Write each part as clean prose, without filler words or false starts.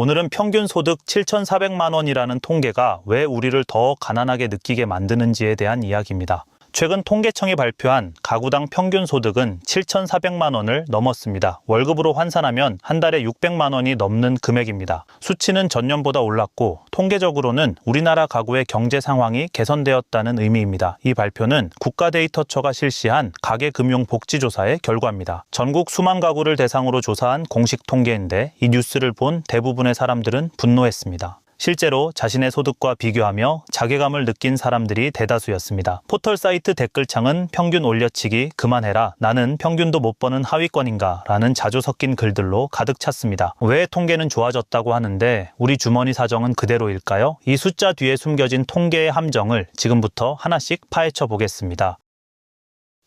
오늘은 평균 소득 7,400만 원이라는 통계가 왜 우리를 더 가난하게 느끼게 만드는지에 대한 이야기입니다. 최근 통계청이 발표한 가구당 평균 소득은 7,400만 원을 넘었습니다. 월급으로 환산하면 한 달에 600만 원이 넘는 금액입니다. 수치는 전년보다 올랐고 통계적으로는 우리나라 가구의 경제 상황이 개선되었다는 의미입니다. 이 발표는 국가데이터처가 실시한 가계금융복지조사의 결과입니다. 전국 수만 가구를 대상으로 조사한 공식 통계인데 이 뉴스를 본 대부분의 사람들은 분노했습니다. 실제로 자신의 소득과 비교하며 자괴감을 느낀 사람들이 대다수였습니다. 포털 사이트 댓글창은 평균 올려치기 그만해라, 나는 평균도 못 버는 하위권인가 라는 자주 섞인 글들로 가득 찼습니다. 왜 통계는 좋아졌다고 하는데 우리 주머니 사정은 그대로일까요? 이 숫자 뒤에 숨겨진 통계의 함정을 지금부터 하나씩 파헤쳐 보겠습니다.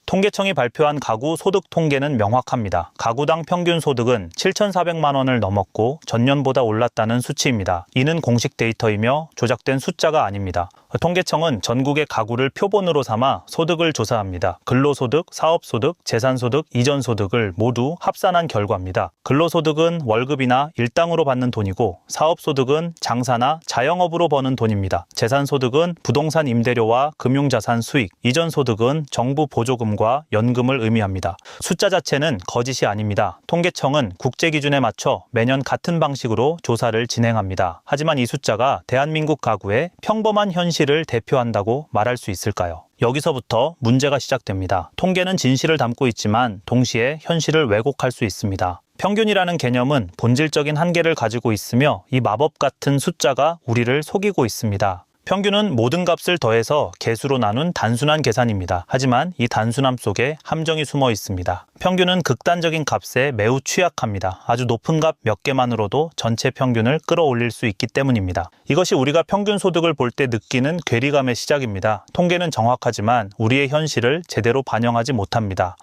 통계청이 발표한 가구 소득 통계는 명확합니다. 가구당 평균 소득은 7,400만 원을 넘었고 전년보다 올랐다는 수치입니다. 이는 공식 데이터이며 조작된 숫자가 아닙니다. 통계청은 전국의 가구를 표본으로 삼아 소득을 조사합니다. 근로소득, 사업소득, 재산소득, 이전소득을 모두 합산한 결과입니다. 근로소득은 월급이나 일당으로 받는 돈이고 사업소득은 장사나 자영업으로 버는 돈입니다. 재산소득은 부동산 임대료와 금융자산 수익, 이전소득은 정부 보조금과 연금을 의미합니다. 숫자 자체는 거짓이 아닙니다. 통계청은 국제기준에 맞춰 매년 같은 방식으로 조사를 진행합니다. 하지만 이 숫자가 대한민국 가구의 평범한 현실을 대표한다고 말할 수 있을까요? 여기서부터 문제가 시작됩니다. 통계는 진실을 담고 있지만 동시에 현실을 왜곡할 수 있습니다. 평균이라는 개념은 본질적인 한계를 가지고 있으며 이 마법 같은 숫자가 우리를 속이고 있습니다. 평균은 모든 값을 더해서 개수로 나눈 단순한 계산입니다. 하지만 이 단순함 속에 함정이 숨어 있습니다. 평균은 극단적인 값에 매우 취약합니다. 아주 높은 값 몇 개만으로도 전체 평균을 끌어올릴 수 있기 때문입니다. 이것이 우리가 평균 소득을 볼 때 느끼는 괴리감의 시작입니다. 통계는 정확하지만 우리의 현실을 제대로 반영하지 못합니다.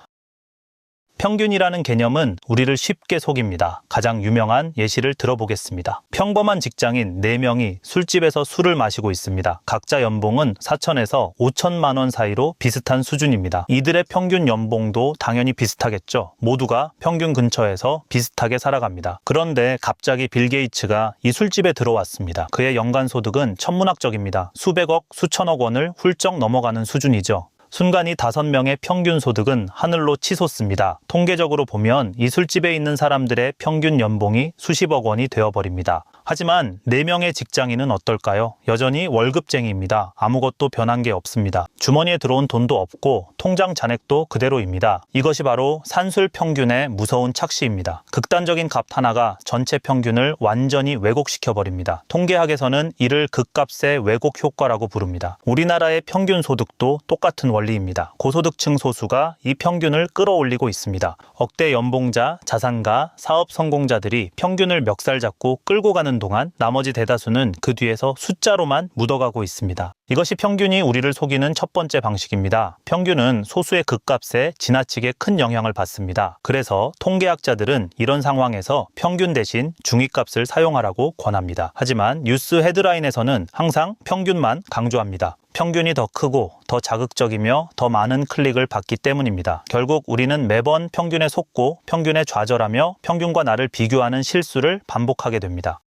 평균이라는 개념은 우리를 쉽게 속입니다. 가장 유명한 예시를 들어보겠습니다. 평범한 직장인 4명이 술집에서 술을 마시고 있습니다. 각자 연봉은 4천에서 5천만 원 사이로 비슷한 수준입니다. 이들의 평균 연봉도 당연히 비슷하겠죠. 모두가 평균 근처에서 비슷하게 살아갑니다. 그런데 갑자기 빌 게이츠가 이 술집에 들어왔습니다. 그의 연간 소득은 천문학적입니다. 수백억, 수천억 원을 훌쩍 넘어가는 수준이죠. 순간 이 5명의 평균 소득은 하늘로 치솟습니다. 통계적으로 보면 이 술집에 있는 사람들의 평균 연봉이 수십억 원이 되어버립니다. 하지만 4명의 직장인은 어떨까요? 여전히 월급쟁이입니다. 아무것도 변한 게 없습니다. 주머니에 들어온 돈도 없고 통장 잔액도 그대로입니다. 이것이 바로 산술 평균의 무서운 착시입니다. 극단적인 값 하나가 전체 평균을 완전히 왜곡시켜버립니다. 통계학에서는 이를 극값의 왜곡 효과라고 부릅니다. 우리나라의 평균 소득도 똑같은 원리입니다. 고소득층 소수가 이 평균을 끌어올리고 있습니다. 억대 연봉자, 자산가, 사업 성공자들이 평균을 멱살 잡고 끌고 가는 동안 나머지 대다수는 그 뒤에서 숫자로만 묻어가고 있습니다. 이것이 평균이 우리를 속이는 첫 번째 방식입니다. 평균은 소수의 극값에 지나치게 큰 영향을 받습니다. 그래서 통계학자들은 이런 상황에서 평균 대신 중위값을 사용하라고 권합니다. 하지만 뉴스 헤드라인에서는 항상 평균만 강조합니다. 평균이 더 크고 더 자극적이며 더 많은 클릭을 받기 때문입니다. 결국 우리는 매번 평균에 속고 평균에 좌절하며 평균과 나를 비교하는 실수를 반복하게 됩니다.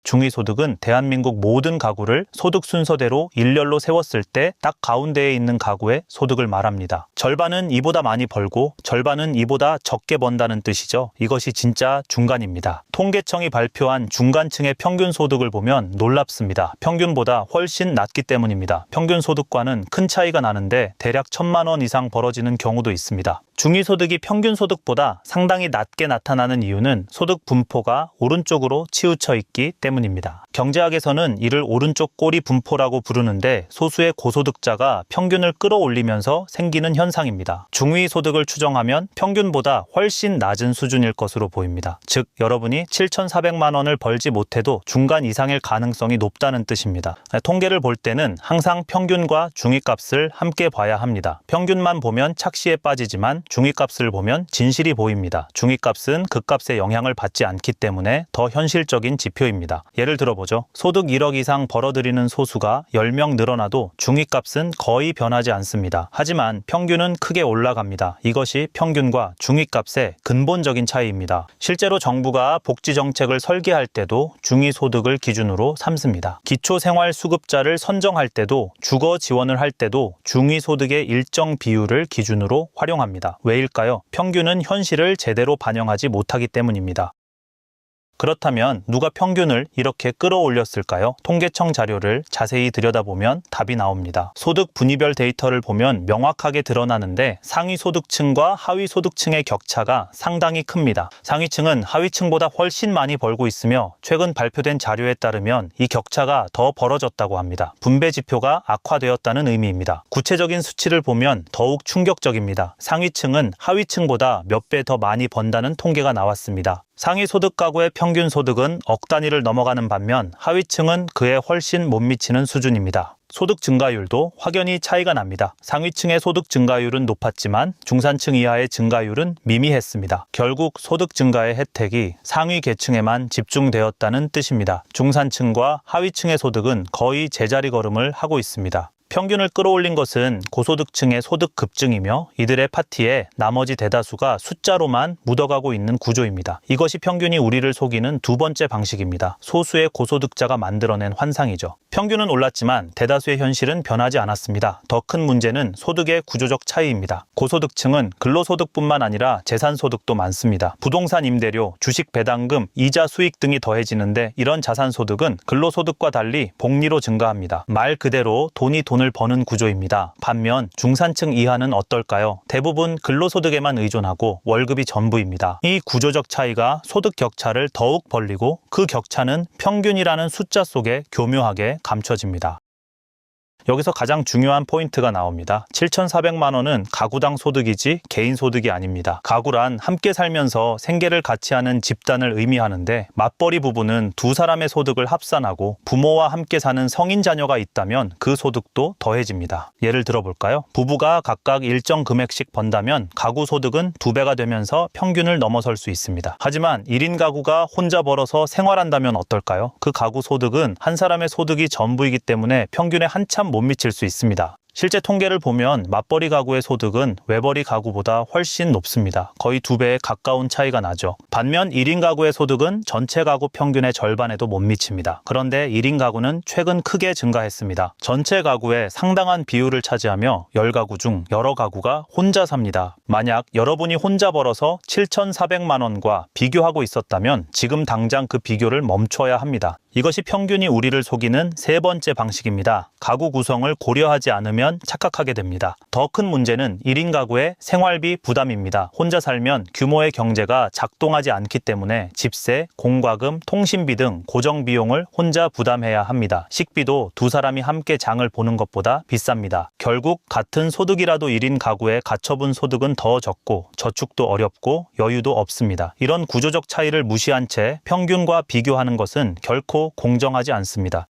중위소득은 대한민국 모든 가구를 소득 순서대로 일렬로 세웠을 때 딱 가운데에 있는 가구의 소득을 말합니다. 절반은 이보다 많이 벌고 절반은 이보다 적게 번다는 뜻이죠. 이것이 진짜 중간입니다. 통계청이 발표한 중간층의 평균 소득을 보면 놀랍습니다. 평균보다 훨씬 낮기 때문입니다. 평균 소득과는 큰 차이가 나는데 대략 1,000만 원 이상 벌어지는 경우도 있습니다. 중위소득이 평균 소득보다 상당히 낮게 나타나는 이유는 소득 분포가 오른쪽으로 치우쳐 있기 때문입니다. 경제학에서는 이를 오른쪽 꼬리 분포라고 부르는데 소수의 고소득자가 평균을 끌어올리면서 생기는 현상입니다. 중위소득을 추정하면 평균보다 훨씬 낮은 수준일 것으로 보입니다. 즉 여러분이 7,400만 원을 벌지 못해도 중간 이상일 가능성이 높다는 뜻입니다. 통계를 볼 때는 항상 평균과 중위값을 함께 봐야 합니다. 평균만 보면 착시에 빠지지만 중위값을 보면 진실이 보입니다. 중위값은 극값의 영향을 받지 않기 때문에 더 현실적인 지표입니다. 예를 들어보죠. 소득 1억 이상 벌어들이는 소수가 10명 늘어나도 중위값은 거의 변하지 않습니다. 하지만 평균은 크게 올라갑니다. 이것이 평균과 중위값의 근본적인 차이입니다. 실제로 정부가 복지정책을 설계할 때도 중위소득을 기준으로 삼습니다. 기초생활수급자를 선정할 때도 주거 지원을 할 때도 중위소득의 일정 비율을 기준으로 활용합니다. 왜일까요? 평균은 현실을 제대로 반영하지 못하기 때문입니다. 그렇다면 누가 평균을 이렇게 끌어올렸을까요? 통계청 자료를 자세히 들여다보면 답이 나옵니다. 소득 분위별 데이터를 보면 명확하게 드러나는데 상위 소득층과 하위 소득층의 격차가 상당히 큽니다. 상위층은 하위층보다 훨씬 많이 벌고 있으며 최근 발표된 자료에 따르면 이 격차가 더 벌어졌다고 합니다. 분배 지표가 악화되었다는 의미입니다. 구체적인 수치를 보면 더욱 충격적입니다. 상위층은 하위층보다 몇 배 더 많이 번다는 통계가 나왔습니다. 상위 소득 가구의 평균 소득은 억 단위를 넘어가는 반면 하위층은 그에 훨씬 못 미치는 수준입니다. 소득 증가율도 확연히 차이가 납니다. 상위층의 소득 증가율은 높았지만 중산층 이하의 증가율은 미미했습니다. 결국 소득 증가의 혜택이 상위 계층에만 집중되었다는 뜻입니다. 중산층과 하위층의 소득은 거의 제자리 걸음을 하고 있습니다. 평균을 끌어올린 것은 고소득층의 소득 급증이며 이들의 파티에 나머지 대다수가 숫자로만 묻어가고 있는 구조입니다. 이것이 평균이 우리를 속이는 두 번째 방식입니다. 소수의 고소득자가 만들어낸 환상이죠. 평균은 올랐지만 대다수의 현실은 변하지 않았습니다. 더 큰 문제는 소득의 구조적 차이입니다. 고소득층은 근로소득뿐만 아니라 재산소득도 많습니다. 부동산 임대료, 주식 배당금, 이자 수익 등이 더해지는데 이런 자산소득은 근로소득과 달리 복리로 증가합니다. 말 그대로 돈이 돈을 버는 구조입니다. 반면 중산층 이하는 어떨까요? 대부분 근로소득에만 의존하고 월급이 전부입니다. 이 구조적 차이가 소득 격차를 더욱 벌리고 그 격차는 평균이라는 숫자 속에 교묘하게 감춰집니다. 여기서 가장 중요한 포인트가 나옵니다. 7,400만 원은 가구당 소득이지 개인 소득이 아닙니다. 가구란 함께 살면서 생계를 같이 하는 집단을 의미하는데 맞벌이 부부는 두 사람의 소득을 합산하고 부모와 함께 사는 성인 자녀가 있다면 그 소득도 더해집니다. 예를 들어볼까요? 부부가 각각 일정 금액씩 번다면 가구 소득은 2배가 되면서 평균을 넘어설 수 있습니다. 하지만 1인 가구가 혼자 벌어서 생활한다면 어떨까요? 그 가구 소득은 한 사람의 소득이 전부이기 때문에 평균에 한참 못 미칠 수 있습니다. 실제 통계를 보면 맞벌이 가구의 소득은 외벌이 가구보다 훨씬 높습니다. 거의 2배에 가까운 차이가 나죠. 반면 1인 가구의 소득은 전체 가구 평균의 절반에도 못 미칩니다. 그런데 1인 가구는 최근 크게 증가했습니다. 전체 가구의 상당한 비율을 차지하며 10가구 중 여러 가구가 혼자 삽니다. 만약 여러분이 혼자 벌어서 7,400만 원과 비교하고 있었다면 지금 당장 그 비교를 멈춰야 합니다. 이것이 평균이 우리를 속이는 세 번째 방식입니다. 가구 구성을 고려하지 않으면 착각하게 됩니다. 더 큰 문제는 1인 가구의 생활비 부담입니다. 혼자 살면 규모의 경제가 작동하지 않기 때문에 집세, 공과금, 통신비 등 고정 비용을 혼자 부담해야 합니다. 식비도 두 사람이 함께 장을 보는 것보다 비쌉니다. 결국 같은 소득이라도 1인 가구의 가처분 소득은 더 적고 저축도 어렵고 여유도 없습니다. 이런 구조적 차이를 무시한 채 평균과 비교하는 것은 결코 공정하지 않습니다.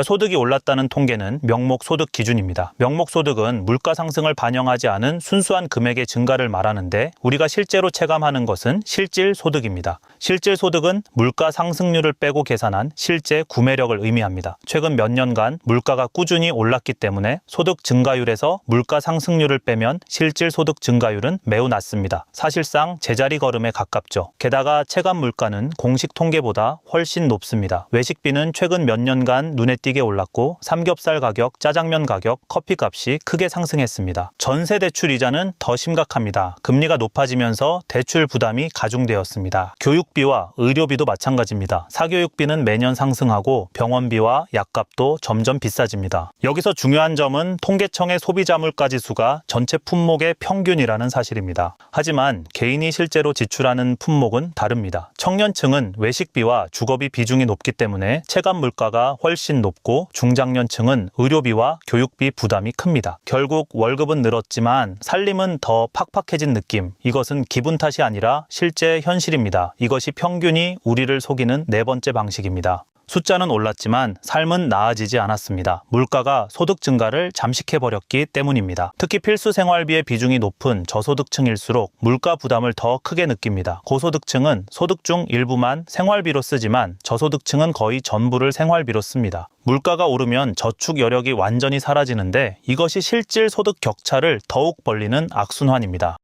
소득이 올랐다는 통계는 명목 소득 기준입니다. 명목 소득은 물가 상승을 반영하지 않은 순수한 금액의 증가를 말하는데 우리가 실제로 체감하는 것은 실질 소득입니다. 실질 소득은 물가 상승률을 빼고 계산한 실제 구매력을 의미합니다. 최근 몇 년간 물가가 꾸준히 올랐기 때문에 소득 증가율에서 물가 상승률을 빼면 실질 소득 증가율은 매우 낮습니다. 사실상 제자리 걸음에 가깝죠. 게다가 체감 물가는 공식 통계보다 훨씬 높습니다. 외식비는 최근 몇 년간 눈에 띄게 올랐고 삼겹살 가격, 짜장면 가격, 커피값이 크게 상승했습니다. 전세 대출 이자는 더 심각합니다. 금리가 높아지면서 대출 부담이 가중되었습니다. 교육비와 의료비도 마찬가지입니다. 사교육비는 매년 상승하고 병원비와 약값도 점점 비싸집니다. 여기서 중요한 점은 통계청의 소비자 물가 지수가 전체 품목의 평균이라는 사실입니다. 하지만 개인이 실제로 지출하는 품목은 다릅니다. 청년층은 외식비와 주거비 비중이 높기 때문에 체감 물가가 훨씬 높고 중장년층은 의료비와 교육비 부담이 큽니다. 결국 월급은 늘었지만 살림은 더 팍팍해진 느낌. 이것은 기분 탓이 아니라 실제 현실입니다. 이것이 평균이 우리를 속이는 네 번째 방식입니다. 숫자는 올랐지만 삶은 나아지지 않았습니다. 물가가 소득 증가를 잠식해버렸기 때문입니다. 특히 필수 생활비의 비중이 높은 저소득층일수록 물가 부담을 더 크게 느낍니다. 고소득층은 소득 중 일부만 생활비로 쓰지만 저소득층은 거의 전부를 생활비로 씁니다. 물가가 오르면 저축 여력이 완전히 사라지는데 이것이 실질 소득 격차를 더욱 벌리는 악순환입니다.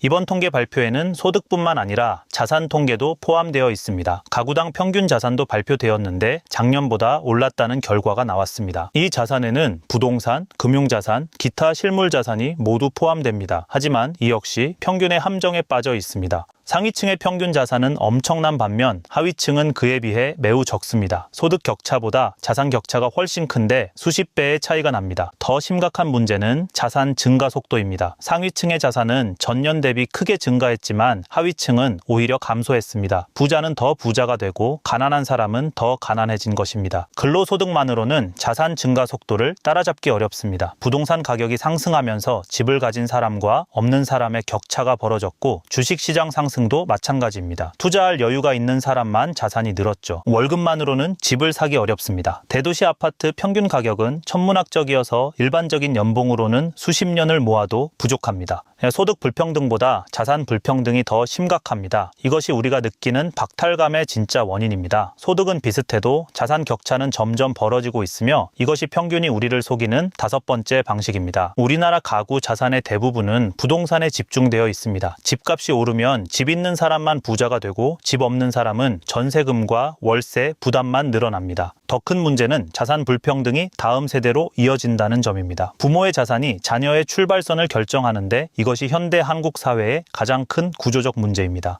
이번 통계 발표에는 소득뿐만 아니라 자산 통계도 포함되어 있습니다. 가구당 평균 자산도 발표되었는데 작년보다 올랐다는 결과가 나왔습니다. 이 자산에는 부동산, 금융자산, 기타 실물자산이 모두 포함됩니다. 하지만 이 역시 평균의 함정에 빠져 있습니다. 상위층의 평균 자산은 엄청난 반면 하위층은 그에 비해 매우 적습니다. 소득 격차보다 자산 격차가 훨씬 큰데 수십 배의 차이가 납니다. 더 심각한 문제는 자산 증가 속도입니다. 상위층의 자산은 전년 대비 크게 증가했지만 하위층은 오히려 감소했습니다. 부자는 더 부자가 되고 가난한 사람은 더 가난해진 것입니다. 근로소득만으로는 자산 증가 속도를 따라잡기 어렵습니다. 부동산 가격이 상승하면서 집을 가진 사람과 없는 사람의 격차가 벌어졌고 주식시장 상승도 마찬가지입니다. 투자할 여유가 있는 사람만 자산이 늘었죠. 월급만으로는 집을 사기 어렵습니다. 대도시 아파트 평균 가격은 천문학적이어서 일반적인 연봉으로는 수십 년을 모아도 부족합니다. 소득 불평등보다 자산 불평등이 더 심각합니다. 이것이 우리가 느끼는 박탈감의 진짜 원인입니다. 소득은 비슷해도 자산 격차는 점점 벌어지고 있으며 이것이 평균이 우리를 속이는 다섯 번째 방식입니다. 우리나라 가구 자산의 대부분은 부동산에 집중되어 있습니다. 집값이 오르면 집 있는 사람만 부자가 되고 집 없는 사람은 전세금과 월세 부담만 늘어납니다. 더 큰 문제는 자산 불평등이 다음 세대로 이어진다는 점입니다. 부모의 자산이 자녀의 출발선을 결정하는데 이것이 현대 한국 사회의 가장 큰 구조적 문제입니다.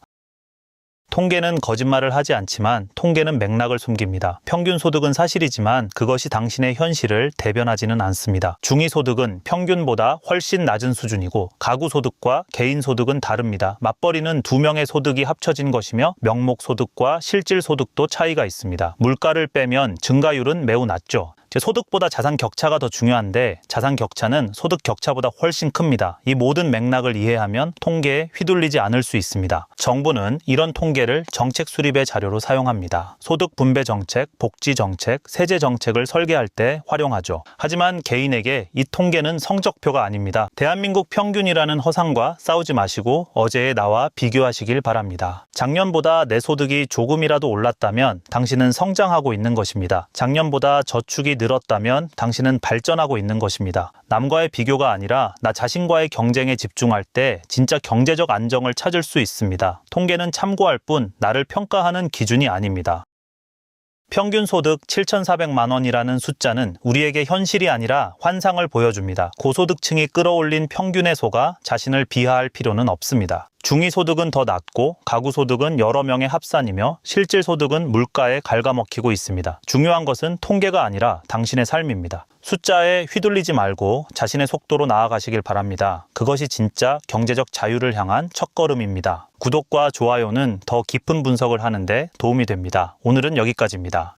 통계는 거짓말을 하지 않지만 통계는 맥락을 숨깁니다. 평균 소득은 사실이지만 그것이 당신의 현실을 대변하지는 않습니다. 중위소득은 평균보다 훨씬 낮은 수준이고 가구 소득과 개인 소득은 다릅니다. 맞벌이는 두 명의 소득이 합쳐진 것이며 명목 소득과 실질 소득도 차이가 있습니다. 물가를 빼면 증가율은 매우 낮죠. 소득보다 자산 격차가 더 중요한데 자산 격차는 소득 격차보다 훨씬 큽니다. 이 모든 맥락을 이해하면 통계에 휘둘리지 않을 수 있습니다. 정부는 이런 통계를 정책 수립의 자료로 사용합니다. 소득 분배 정책, 복지 정책, 세제 정책을 설계할 때 활용하죠. 하지만 개인에게 이 통계는 성적표가 아닙니다. 대한민국 평균이라는 허상과 싸우지 마시고 어제의 나와 비교하시길 바랍니다. 작년보다 내 소득이 조금이라도 올랐다면 당신은 성장하고 있는 것입니다. 작년보다 저축이 늘었다면 당신은 발전하고 있는 것입니다. 남과의 비교가 아니라 나 자신과의 경쟁에 집중할 때 진짜 경제적 안정을 찾을 수 있습니다. 통계는 참고할 뿐 나를 평가하는 기준이 아닙니다. 평균 소득 7,400만 원이라는 숫자는 우리에게 현실이 아니라 환상을 보여줍니다. 고소득층이 끌어올린 평균에 속아 자신을 비하할 필요는 없습니다. 중위소득은 더 낮고 가구소득은 여러 명의 합산이며 실질소득은 물가에 갉아먹히고 있습니다. 중요한 것은 통계가 아니라 당신의 삶입니다. 숫자에 휘둘리지 말고 자신의 속도로 나아가시길 바랍니다. 그것이 진짜 경제적 자유를 향한 첫걸음입니다. 구독과 좋아요는 더 깊은 분석을 하는데 도움이 됩니다. 오늘은 여기까지입니다.